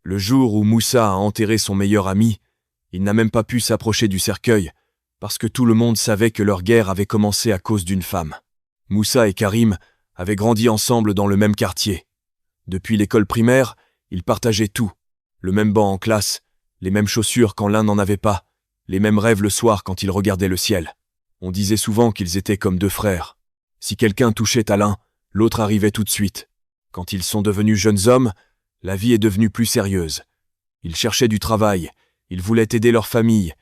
Le jour où Moussa a enterré son meilleur ami, il n'a même pas pu s'approcher du cercueil, parce que tout le monde savait que leur guerre avait commencé à cause d'une femme. Moussa et Karim avaient grandi ensemble dans le même quartier. Depuis l'école primaire, ils partageaient tout. Le même banc en classe, les mêmes chaussures quand l'un n'en avait pas, les mêmes rêves le soir quand ils regardaient le ciel. On disait souvent qu'ils étaient comme deux frères. Si quelqu'un touchait à l'un, l'autre arrivait tout de suite. Quand ils sont devenus jeunes hommes, la vie est devenue plus sérieuse. Ils cherchaient du travail, ils voulaient aider leur famille,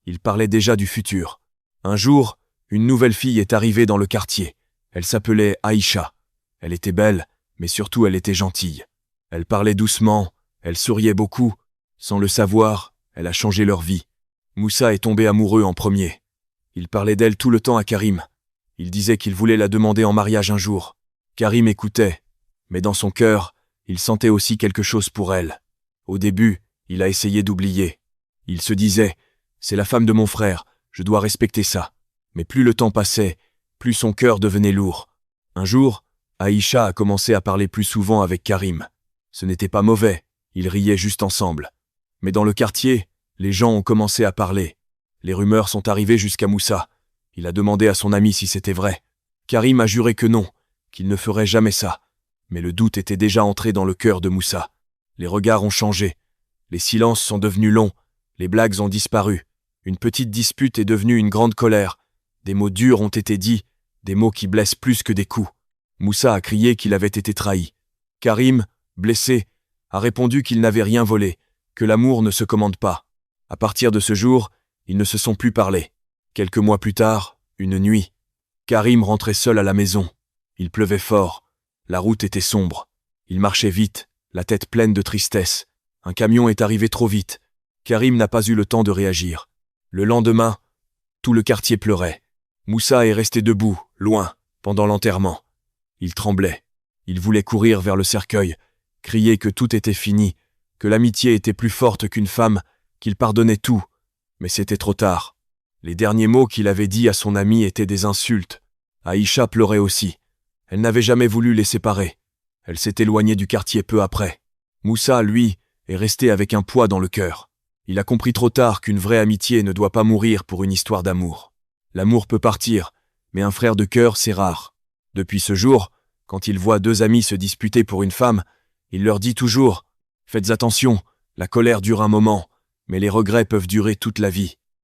ils parlaient déjà du futur. Un jour, une nouvelle fille est arrivée dans le quartier. Elle s'appelait Aïcha. Elle était belle, mais surtout elle était gentille. Elle parlait doucement, elle souriait beaucoup. Sans le savoir, elle a changé leur vie. Moussa est tombé amoureux en premier. Il parlait d'elle tout le temps à Karim. Il disait qu'il voulait la demander en mariage un jour. Karim écoutait, mais dans son cœur, il sentait aussi quelque chose pour elle. Au début, il a essayé d'oublier. Il se disait « C'est la femme de mon frère, je dois respecter ça ». Mais plus le temps passait, plus son cœur devenait lourd. Un jour, Aïcha a commencé à parler plus souvent avec Karim. Ce n'était pas mauvais, ils riaient juste ensemble. Mais dans le quartier, les gens ont commencé à parler. Les rumeurs sont arrivées jusqu'à Moussa. Il a demandé à son ami si c'était vrai. Karim a juré que non, qu'il ne ferait jamais ça. Mais le doute était déjà entré dans le cœur de Moussa. Les regards ont changé. Les silences sont devenus longs. Les blagues ont disparu. Une petite dispute est devenue une grande colère. Des mots durs ont été dits, des mots qui blessent plus que des coups. Moussa a crié qu'il avait été trahi. Karim, blessé, a répondu qu'il n'avait rien volé, que l'amour ne se commande pas. À partir de ce jour, ils ne se sont plus parlé. Quelques mois plus tard, une nuit, Karim rentrait seul à la maison. Il pleuvait fort. La route était sombre. Il marchait vite, la tête pleine de tristesse. Un camion est arrivé trop vite. Karim n'a pas eu le temps de réagir. Le lendemain, tout le quartier pleurait. Moussa est resté debout, loin, pendant l'enterrement. Il tremblait. Il voulait courir vers le cercueil, crier que tout était fini, que l'amitié était plus forte qu'une femme, qu'il pardonnait tout. Mais c'était trop tard. Les derniers mots qu'il avait dits à son ami étaient des insultes. Aïcha pleurait aussi. Elle n'avait jamais voulu les séparer. Elle s'est éloignée du quartier peu après. Moussa, lui, est resté avec un poids dans le cœur. Il a compris trop tard qu'une vraie amitié ne doit pas mourir pour une histoire d'amour. L'amour peut partir, mais un frère de cœur, c'est rare. Depuis ce jour, quand il voit deux amis se disputer pour une femme, il leur dit toujours « Faites attention, la colère dure un moment, mais les regrets peuvent durer toute la vie. »